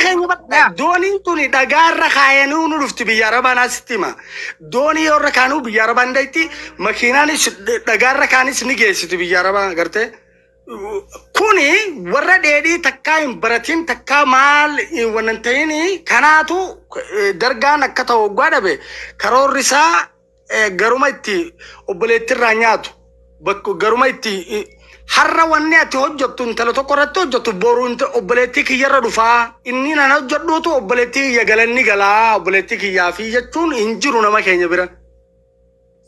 keenya badda dooniin tuni dhagaarra kaayanii nu dhufti biyya arabaan asittima doonii warra kaanuu biyya arabaan dayti makiinaanis dhagaarra kaanis ni geessiti biyya arabaa gartee kuni warra dheedhii takkaa hin baratin takkaa maal wannan ta'ini kanaatu dargaan akka ta'u gwaadhabe karoorri isaa garuma itti obboleettirraa nyaatu bakka garuma itti harra wanni ati hojjattu intala tokko irratti hojjattu boru obboleettii kiyyarra dhufaa inni nan hojjadhuutu obboleettii kiyya galanni galaa obboleettii kiyyaa fi jechuun hin jiru nama keenya bira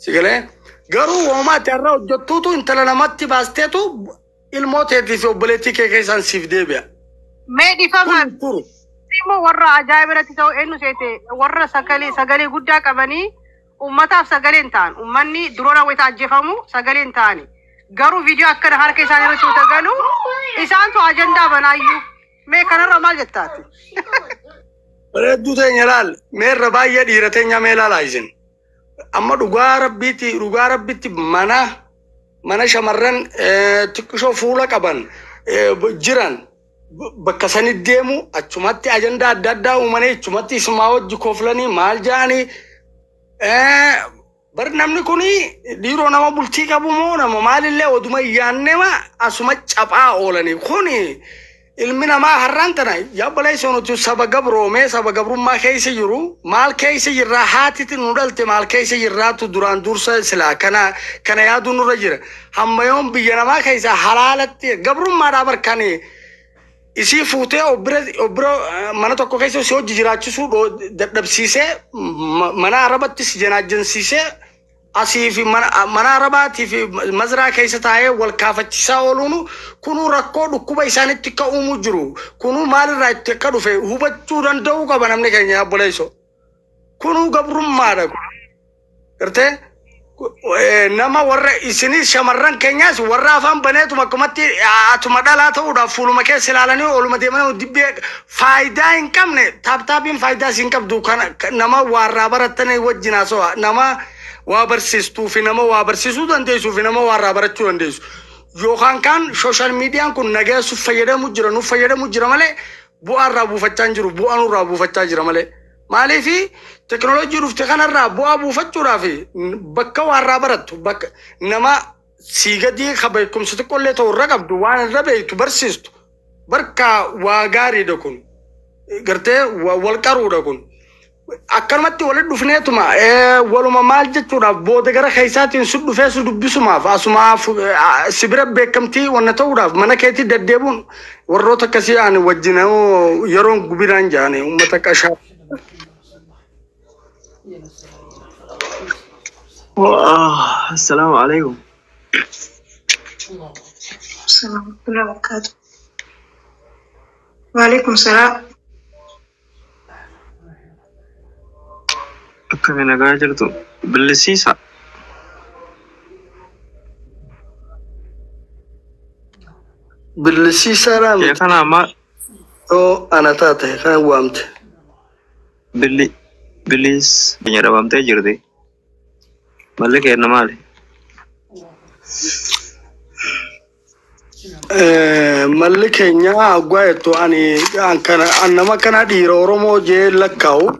sigalee garuu woomaatti harra hojjattuutu intala namatti baasteetu ilmooteetii fi obboleettii kee keessaan siif deebi'a. Mee dhifamaan immoo warra ajaa'ibaatti ta'u eenyu seete warra sagalee guddaa qabanii ummataaf sagalee hin ta'an ummanni duroona wayita ajjeefamu sagalee hin ta'ani. Garuu viidiyoo akkana harka isaanii irratti uta galu isaantu ajandaa banaayyuu mee kanarra maal jettaati? Bareedduu teenya laal meerra baay'ee dhiira teenya mee laalaa isin amma dhugaa rabbitti mana shamarran xiqqishoo fuula qaban jiran bakka sani deemu achumatti ajandaa adda addaa uumanii achumatti isumaa wajji kooflanii maal jaanii bar namni kuni dhiiroo nama bultii qabu moo nama maalillee oduma yaannema asuma caphaa oolanii kuni ilmi namaa har'aan tana yaabbalaa soonutu saba gabroomee saba gabrummaa keessa jiru maal keessa jirraa haatiti nu dhalte maal keessa jirraatu duraan dursa silaa kana yaadu nurra jira hammayoon biyya namaa keessa halaalatti gabrummaadhaa barkanii isii fuutee obbira mana tokko keessa si hojii jiraachisuu dadhabsiisee mana arabatti si janaajjansiisee asii fi mana arabaatii fi mazraa keessa taa'ee wal kaafachiisaa ooluunu kunuu rakkoo dhukkuba isaanitti akka uumuu jiru kunuu maalirraa itti akka dhufe hubachuu danda'uu qaba namni keenya obboleessoo kunuu gabrummaadha gartee nama warra isinis shamarran keenyaas warra afaan baneetuma akkumatti atuma dhalaa ta'uudhaaf fuuluma keessa ilaalanii ooluma deemanii dibbee faayidaa hin qabne taaptaapiin faayidaa hin qabdu nama waarraa barattanii wajjin haasawaa nama waa barsiistuu fi nama waa barsiisuu dandeessu fi nama waarraa barachuu dandeessu yookaan kan sooshaal miidiyaan kun nageessuuf fayyadamu jira nuuf fayyadamu jira malee bu'aarraa buufachaa jiru bu'aanurraa buufachaa jira malee maaliifi teknooloojii dhufte kanarraa bu'aa buufachuudhaaf bakka waarraa barattu bakka nama siigadii beekumsa xiqqoollee ta'urra qabdu waan irra beektu barsiistu barka waa gaariidha kun gartee wal qaruudha kun akkanumatti walitti dhufneetuma waluma maal jechuudhaaf booda gara keessaatiin sun dhufee sun dubbisumaaf asumaaf sibira beekamtii wanna ta'uudhaaf mana keetti deddeebuun warroota akkasii ani wajjin yeroon gubiraan jaane uummata qashaa. السلام عليكم. السلام ورحمة الله وبركاته. وعليكم السلام. كمين أجرتو بالسيسا. بالسيسا رام. كيف أنا ما؟ أو أنا تاتي كان وامت. بليس بنيرة وامت جردي. مالك إيه نمالي؟ مالك إنيا أقويتو أنا ما كان ديرو رومو جي لكاو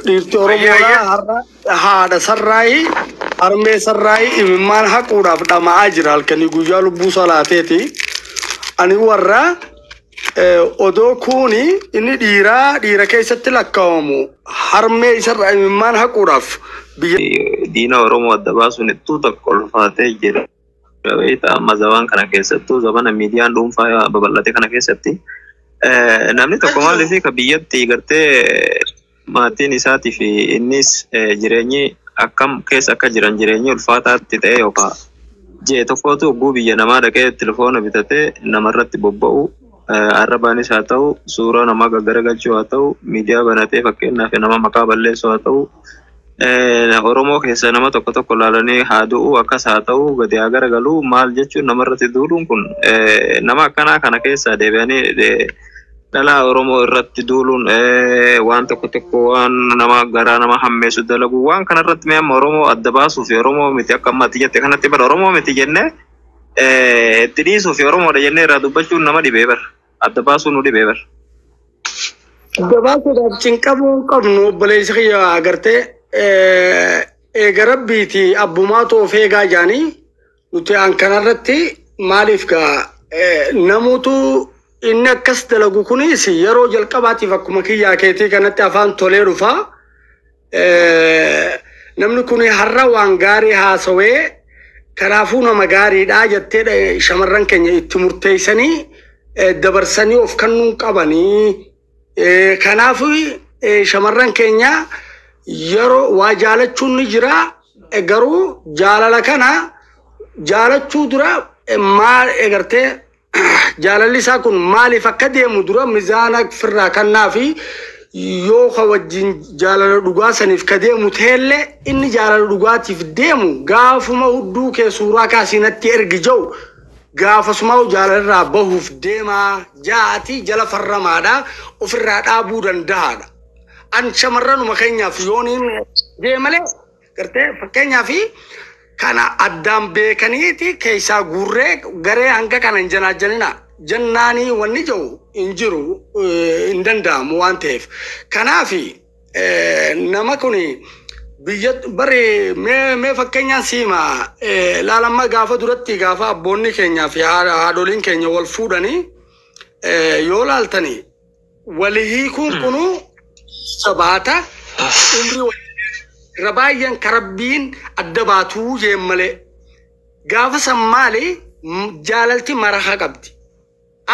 ديرتو رومو لا هذا سراي أرمي سراي إمام حقورا فدا ما أجرال كني جوجالو بوسالاتي أني ورا odoo kuni inni dhiira keessatti lakkaa'amu harmee isarraa imimmaan haquudhaaf diina Oromoo adda baasuun ittuu tokko olfaatee jira. Amma zaman kana keessattuu zamana miidiyaan dhuunfaa babal'ate kana keessatti namni tokko maaliif ka biyyatti gartee maatiin isaatii fi innis jireenyi akkam keessa akka jiran jireenyi ulfaataatti ta'e yookaan jee tokkotu ogguu biyya namaa dhaqee telefoona bitatee namarratti bobba'u. Arrabaanis haa ta'u suuraa namaa gaggaragalchuu haa ta'u miidiyaa banatee fakkeenyaaf nama maqaa balleessuu haa ta'u Oromoo keessa nama tokko laalanii haa du'u akkas haa ta'u gadi haa garagalu maal jechuun namarratti duuluun kun nama akkanaa kana keessa deebi'anii dhalaa Oromoo irratti duuluun waan tokko waan nama garaa nama hammeessu dalagu waan kanarratti mee amma Oromoo adda baasuuf Oromoo miti akka ammatti jette kanatti bara Oromoo miti jennee tidhiisuuf Oromoodha jennee irraa dubbachuun nama dhibee bara adda baasuun nu dhibee bara. gabaasuudhaaf cinqabuu qabnu obboleessa kiyya agartee eegarabbiiti abbumaa toofeegaa jaanii nuti an kanarratti maaliif gaa namuutu inni akkas dalagu kunis yeroo jalqabaatiif akkuma kiyyaa keetii kanatti afaan tolee dhufaa namni kun har'a waan gaarii haasawee kanaafuu nama gaariidhaa jettee shamarran keenya itti murteessanii dabarsanii of kannuun qabanii kanaafuu shamarran keenya yeroo waa jaalachuun ni jira garuu jaalala kana jaalachuu dura maal egartee jaalalli isaa kun maaliif akka deemu dura mizaana firraa kannaa fi yoo wajjin jaalala dhugaa saniif ka deemu teelle inni jaalala dhugaatiif deemu gaafuma hudduu kee suuraa kaasinatti ergi jiru gaafasuma jaalalarraa bahuuf deemaa jaati jala farramaadha ofirraa dhaabuu danda'aadha. An shamarranuma keenyaaf yooniin deemalee gartee fakkeenyaaf kana addaan beekaniiti keessaa guurree garee hanga kana hin janaajanina jannaanii wanni jiru hin jiru hin danda'amu waan ta'eef kanaaf nama kun biyya bari mee fakkeenyaan siima laalamma gaafa duratti gaafa abboonni keenyaa fi haadholiin keenya wal fuudhanii yoo laaltanii walii hiikuun kunu sabaata umrii rabaayyan karabbiin adda baatuu jeemmale gaafa sammaali jaalalti maraha qabdi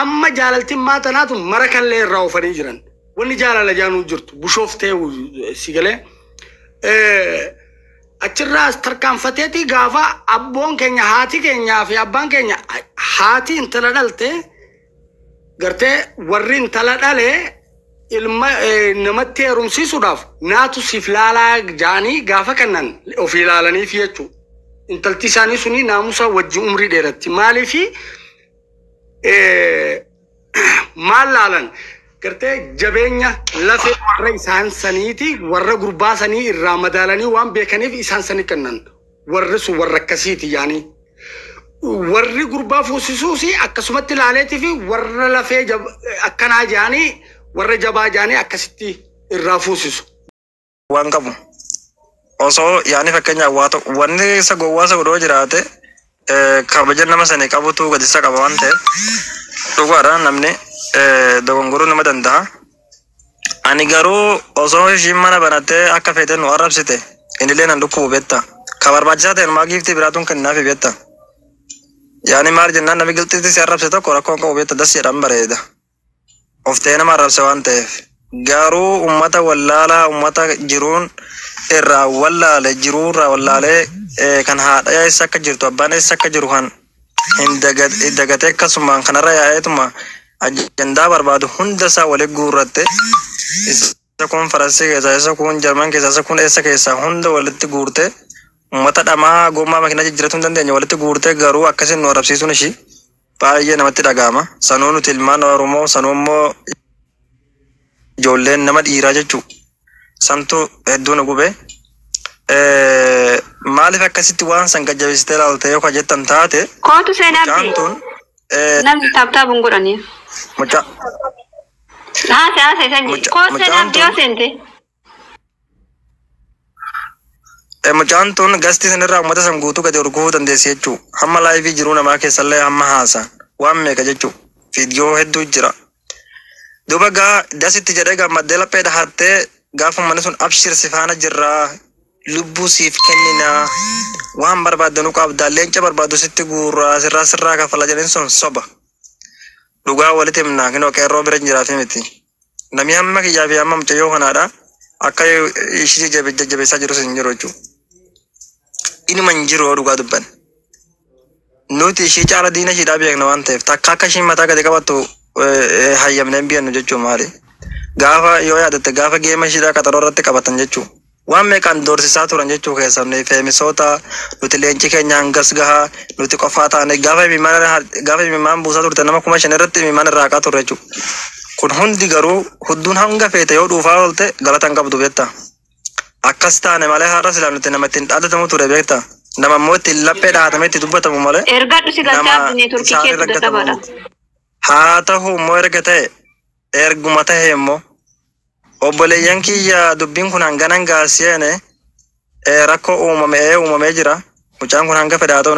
amma jaalalti maatanaatu marakallee irraa ofanii jiran wanni jaalala jaanuu jirtu bushooftee sigalee achirraa tarkaanfateeti gaafa abboon keenya haati keenyaa fi abbaan keenya haati intala dhalte gartee warri intala dhalee ilma namatti heerumsiisuudhaaf naatu siif laalaa jaanii gaafa kannan ofii ilaalaniif jechuudha. Intalti isaanii suni naamusa wajjin umrii dheeratti maaliifi maal laalan gartee jabeenya lafee warra isaan saniiti warra gurbaa sanii irraa madaalanii waan beekaniif isaan sanii kennan warri sun warra akkasiiti yaanii. Warri gurbaa fuusisuusi akkasumatti ilaaleetii fi warra lafee akkanaa jaanii warra jabaa jaanii akkasitti irraa fuusisu. Waan qabu osoo yaani fakkeenyaaf wanni isa gowwaasa godhoo jiraate kabaja nama sanii qabutu gadisa qaba waan ta'eef dhugaadhaan namni dogongoruu nama danda'a. Ani garuu osoo ishiin mana banattee akka feete nu arrabsite innillee nan dhukkubu beetta. Ka barbaachisaa ta'e ilmaa giiftii biraatuun kennaaf beetta. Yaani maal jennaan namni gilxiitti si arrabse tokko rakkoon qabu beetta das jedhan bareeda. Of ta'ee nama arrabse waan ta'eef. Garuu ummata wallaalaa ummata jiruun irraa wallaale jiruu irraa wallaalee kan haadha eessa akka jirtu abbaan eessa akka jiru kan hin dagatee akkasumaan kanarra yaa'eetuma ajandaa barbaadu hunda isaa waliin guurratte isa kun Faransii keessaa isa kun Jarman keessaa isa kun eessa keessaa hunda walitti guurte ummata dhamaa gommaa makiinaa jijjiiratu hin dandeenye walitti guurte garuu akkasiin nu arrabsiisuun ishii baay'ee namatti dhaga'ama. Sanuu nuti ilmaan Oromoo sanuu immoo ijoolleen nama dhiiraa jechuudha. Santu hedduu nu gube. Maaliif akkasitti waan san gajjabeessitee ilaalte yoo jettan taate. Kootu seenaatti namni taaptaabuun godhanii. Mucaa. Haasa sanyi. Kootu seenaatti yoo seente. Mucaan tun gasti sanirraa uummata san guutuu gadi urguu dandeessi jechuudha. Hamma laayifii jiruu namaa keessallee hamma haasaan waan meeqa jechuudha. Fiidiyoo hedduu jira. Duuba gaa dasitti jedhee gammaddee laphee dhahattee gaafa manni sun abshir sifaana jirraa lubbuu siif kenninaa waan barbaaddanuu qabdaa leenca barbaadu sitti guurraa sirraa kafala jedhan sun soba. Dhugaa walitti himnaa kinoo qeerroo bira jiraafi miti. Namni hamma kiyyaa fi hamma mucayyoo kanaadha akka ishii jajjabeessaa jiru sin jiru jechuudha. Inuma hin jiru dhugaa dubban. Nuti ishii caala diina ishiidhaa beekna waan ta'eef takka akka ishiin mataa gadi qabattu hayyamneen biyannu jechuun maali? Gaafa yoo yaadatte gaafa geema ishiidhaa qaxaroo irratti qabatan jechuudha. Waan meeqaan doorsisaa turan jechuu keessan feemisoota nuti leenci keenya hangas gahaa nuti qofaa taane gaafa himimaan buusaa turte nama 5,000 irratti himimaan irraa haqaa turre jechuudha. Kun hundi garuu hudduun hanga feete yoo dhuufaa oolte galatan qabdu beektaa. Akkas taane malee har'a silaa nuti nama ittiin dhaadatamu ture beektaa. Nama immoo ittiin laphee dhahatamee itti dubbatamu malee. Erga dhusi galchaa neetworkii keetti dadhabaadha. Haa ta'u immoo erga ta'e erguma ta'e immoo obboleeyyan kiyya dubbiin kun hanganan gaasiyeene rakkoo uumamee jira mucaan kun hanga fedhaa ta'u